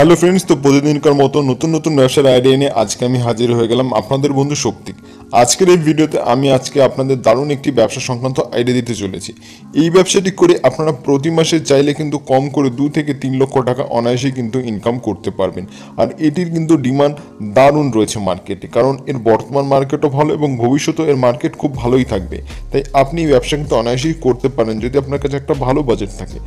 Hello friends, তো প্রতিদিনকার মতো নতুন নতুন ব্যবসার আইডিয়া নিয়ে আজকে আমি হাজির হয়ে গেলাম আপনাদের বন্ধু শক্তি। আজকের এই ভিডিওতে আমি আপনাদের দারুণ একটি ব্যবসা সংক্রান্ত আইডিয়া দিতে চলেছি। এই ব্যবসাটি করে আপনারা প্রতি মাসে চাইলে কিন্তু কম করে 2 থেকে 3 লক্ষ টাকা অনায়াসে কিন্তু ইনকাম করতে পারবেন। আর এটির কিন্তু ডিমান্ড দারুণ রয়েছে মার্কেটে, কারণ এর বর্তমান মার্কেটও ভালো এবং ভবিষ্যতেও এর মার্কেট খুব ভালোই থাকবে। তাই আপনি এই ব্যবসা কিন্তু অনায়াসেই করতে পারেন যদি আপনার কাছে একটা ভালো বাজেট থাকে।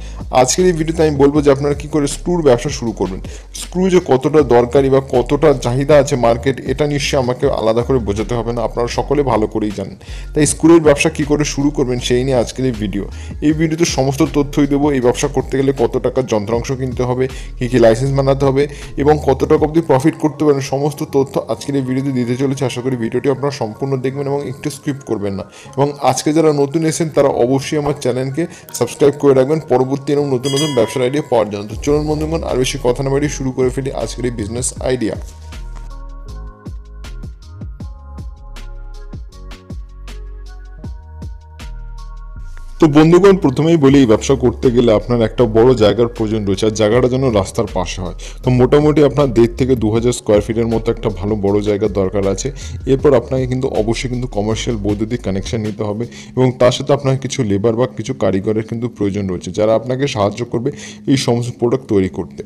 আজকের এই ভিডিওতে আমি বলবো যে আপনারা কি করে স্ক্রুর ব্যবসা শুরু করবেন। স্ক্রু যে কতটা দরকারি বা কতটা চাহিদা আছে মার্কেট, এটা নিশ্চয়ই আমাকে আলাদা করে বোঝাতে হবে না, আপনারা সকলে ভালো করেই জানেন। তাই স্ক্রুর ব্যবসা কি করে শুরু করবেন সেই নিয়ে আজকের এই ভিডিও। এই ভিডিওতে সমস্ত তথ্যই দেবো। এই ব্যবসা করতে গেলে কত টাকার যন্ত্রাংশ কিনতে হবে, কী কী লাইসেন্স বানাতে হবে এবং কত টাকা অবধি প্রফিট করতে পারেন, সমস্ত তথ্য আজকের এই ভিডিওতে দিতে চলেছে। আশা করি ভিডিওটি আপনারা সম্পূর্ণ দেখবেন এবং একটু স্কিপ করবেন না। এবং আজকে যারা নতুন এসেছেন তারা অবশ্যই আমার চ্যানেলকে সাবস্ক্রাইব করে রাখবেন পরবর্তী এবং নতুন নতুন ব্যবসার আইডিয়া পাওয়ার জন্য। তো চলুন বন্ধুগণ, আর বেশি কথা না বাড়িয়ে শুরু করে ফেলি আজকের এই বিজনেস আইডিয়া। তো বন্ধুগণ, প্রথমেই বলি এই ব্যবসা করতে গেলে আপনার একটা বড় জায়গার প্রয়োজন রয়েছে, আর জায়গাটা যেন রাস্তার পাশে হয়। তো মোটামুটি আপনার 1.5 থেকে 2,000 স্কোয়ার ফিটের মতো একটা ভালো বড় জায়গার দরকার আছে। এরপর আপনাকে কিন্তু অবশ্যই কিন্তু কমার্শিয়াল বৈদ্যুতিক কানেকশন নিতে হবে এবং তার সাথে আপনার কিছু লেবার বা কিছু কারিগরের কিন্তু প্রয়োজন রয়েছে যারা আপনাকে সাহায্য করবে এই সমস্ত প্রোডাক্ট তৈরি করতে।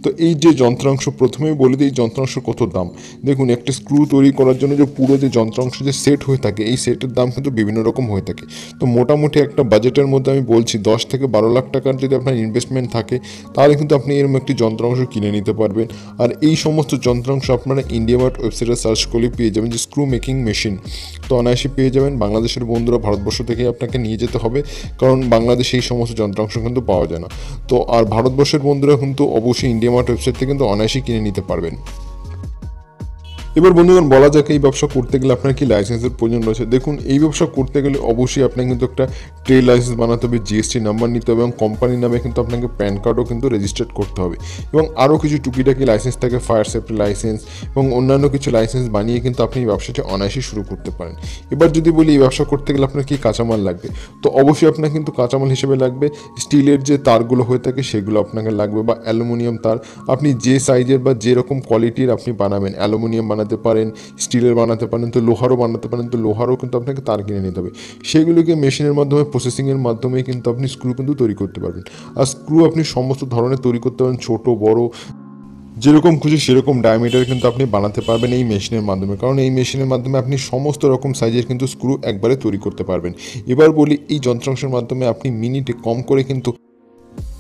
তো এই যে যন্ত্রাংশ, প্রথমেই বলে দিই এই যন্ত্রাংশ কত দাম। দেখুন, একটা স্ক্রু তৈরি করার জন্য যে পুরো যে যন্ত্রাংশ যে সেট হয়ে থাকে, এই সেটের দাম কিন্তু বিভিন্ন রকম হয়ে থাকে। তো মোটামুটি একটা বাজেটের মধ্যে আমি বলছি 10 থেকে 12 লাখ টাকার যদি আপনার ইনভেস্টমেন্ট থাকে তাহলে কিন্তু আপনি এরকম একটি যন্ত্রাংশ কিনে নিতে পারবেন। আর এই সমস্ত যন্ত্রাংশ আপনারা ইন্ডিয়া মার্ট ওয়েবসাইটে সার্চ করলে পেয়ে যাবেন যে স্ক্রু মেকিং মেশিন। তো অনায়াসে পেয়ে যাবেন। বাংলাদেশের বন্ধুরা ভারতবর্ষ থেকে আপনাকে নিয়ে যেতে হবে, কারণ বাংলাদেশে এই সমস্ত যন্ত্রাংশ কিন্তু পাওয়া যায় না। তো আর ভারতবর্ষের বন্ধুরা কিন্তু অবশ্যই ইন্ডিয়া মার্ট ওয়েবসাইট থেকে কিন্তু অনায়াসে কিনে নিতে পারবেন। এবার বন্ধুগণ, বলা যাক এই ব্যবসা করতে গেলে আপনার কি লাইসেন্সের প্রয়োজন রয়েছে। দেখুন, এই ব্যবসা করতে গেলে অবশ্যই আপনাকে কিন্তু একটা ট্রেড লাইসেন্স বানাতে হবে, জিএসটি নাম্বার নিতে হবে এবং কোম্পানির নামে কিন্তু আপনাকে প্যান কার্ডও কিন্তু রেজিস্টার্ড করতে হবে এবং আরও কিছু টুকিটাকি লাইসেন্স থাকে, ফায়ার সেফটি লাইসেন্স এবং অন্যান্য কিছু লাইসেন্স বানিয়ে কিন্তু আপনি এই ব্যবসাটি অনায়াসে শুরু করতে পারেন। এবার যদি বলি এই ব্যবসা করতে গেলে আপনার কি কাঁচামাল লাগবে, তো অবশ্যই আপনার কিন্তু কাঁচামাল হিসেবে লাগবে স্টিলের যে তারগুলো হয়ে থাকে সেগুলো আপনাকে লাগবে, বা অ্যালুমিনিয়াম তার। আপনি যে সাইজের বা যেরকম কোয়ালিটির আপনি বানাবেন, অ্যালুমিনিয়াম বানাতে পারেন, স্টিলের বানাতে পারেন, তো লোহারও বানাতে পারেন, তো লোহারও কিন্তু আপনাকে তার কিনে নিতে হবে। সেগুলোকে মেশিনের মাধ্যমে প্রসেসিংয়ের মাধ্যমে কিন্তু আপনি স্ক্রু কিন্তু তৈরি করতে পারবেন। আর স্ক্রু আপনি সমস্ত ধরনের তৈরি করতে পারেন, ছোট বড় যেরকম খুশি সেরকম ডায়ামিটার কিন্তু আপনি বানাতে পারবেন এই মেশিনের মাধ্যমে, কারণ এই মেশিনের মাধ্যমে আপনি সমস্ত রকম সাইজের কিন্তু স্ক্রু একবারে তৈরি করতে পারবেন। এবার বলি এই যন্ত্রাংশের মাধ্যমে আপনি মিনিটে কম করে কিন্তু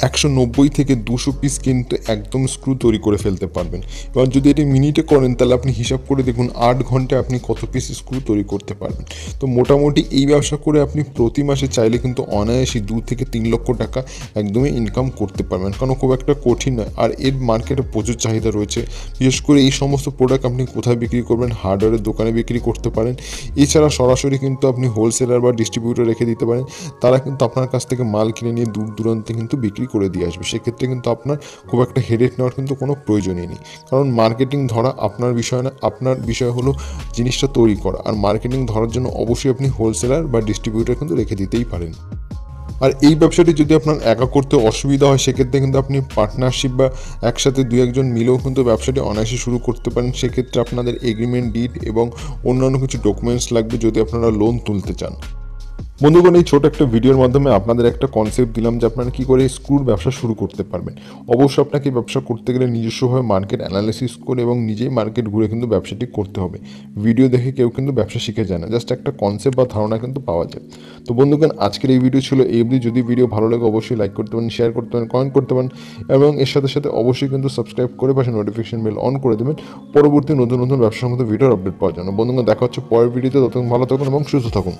190 থেকে 200 পিস কিন্তু একদম স্ক্রু তৈরি করে ফেলতে পারবেন। এবার যদি এটি মিনিটে করেন তাহলে আপনি হিসাব করে দেখুন 8 ঘন্টায় আপনি কত পিস স্ক্রু তৈরি করতে পারবেন। তো মোটামুটি এই ব্যবসা করে আপনি প্রতি মাসে চাইলে কিন্তু অনায়াসই 2 থেকে 3 লক্ষ টাকা একদমই ইনকাম করতে পারবেন, কারণ খুব একটা কঠিন নয়। আর এর মার্কেটে প্রচুর চাহিদা রয়েছে। বিশেষ করে এই সমস্ত প্রোডাক্ট আপনি কোথায় বিক্রি করবেন, হার্ডওয়্যারের দোকানে বিক্রি করতে পারেন। এছাড়া সরাসরি কিন্তু আপনি হোলসেলার বা ডিস্ট্রিবিউটর রেখে দিতে পারেন, তারা কিন্তু আপনার কাছ থেকে মাল কিনে নিয়ে দূর দূরান্তে কিন্তু বিক্রি করে দিয়ে আসবে। সেক্ষেত্রে কিন্তু আপনার খুব একটা হেডেক নেওয়ার কিন্তু কোনো প্রয়োজনই নেই, কারণ মার্কেটিং ধরা আপনার বিষয় না, আপনার বিষয় হলো জিনিসটা তৈরি করা। আর মার্কেটিং ধরার জন্য অবশ্যই আপনি হোলসেলার বা ডিস্ট্রিবিউটর কিন্তু রেখে দিতেই পারেন। আর এই ব্যবসাটি যদি আপনার একা করতে অসুবিধা হয় সেক্ষেত্রে কিন্তু আপনি পার্টনারশিপ বা একসাথে 2-1 মিলেও কিন্তু ব্যবসাটি অনায়াসে শুরু করতে পারেন। সেক্ষেত্রে আপনাদের এগ্রিমেন্ট, ডিড এবং অন্যান্য কিছু ডকুমেন্টস লাগবে যদি আপনারা লোন তুলতে চান। বন্ধুগণ, এই ছোট একটা ভিডিওর মাধ্যমে আপনাদের একটা কনসেপ্ট দিলাম যে আপনারা কী করে স্ক্রুর ব্যবসা শুরু করতে পারবেন। অবশ্যই আপনাকে ব্যবসা করতে গেলে নিজস্বভাবে মার্কেট অ্যানালাইসিস করে এবং নিজেই মার্কেট ঘুরে কিন্তু ব্যবসাটি করতে হবে। ভিডিও দেখে কেউ কিন্তু ব্যবসা শিখে যায় না, জাস্ট একটা কনসেপ্ট বা ধারণা কিন্তু পাওয়া যায়। তো বন্ধুগণ, আজকের এই ভিডিও ছিল এই অবধি। যদি ভিডিও ভালো লাগে অবশ্যই লাইক করতে পারেন, শেয়ার করতে পারেন, কমেন্ট করতে পারেন এবং এর সাথে সাথে অবশ্যই কিন্তু সাবস্ক্রাইব করে পাশে নোটিফিকেশন বেল অন করে দেবেন পরবর্তী নতুন নতুন ব্যবসার মতো ভিডিওর আপডেট পাওয়ার জন্য। বন্ধুগণ, দেখা হচ্ছে পরের ভিডিওতে। ততক্ষণ ভালো থাকুন এবং সুস্থ থাকুন।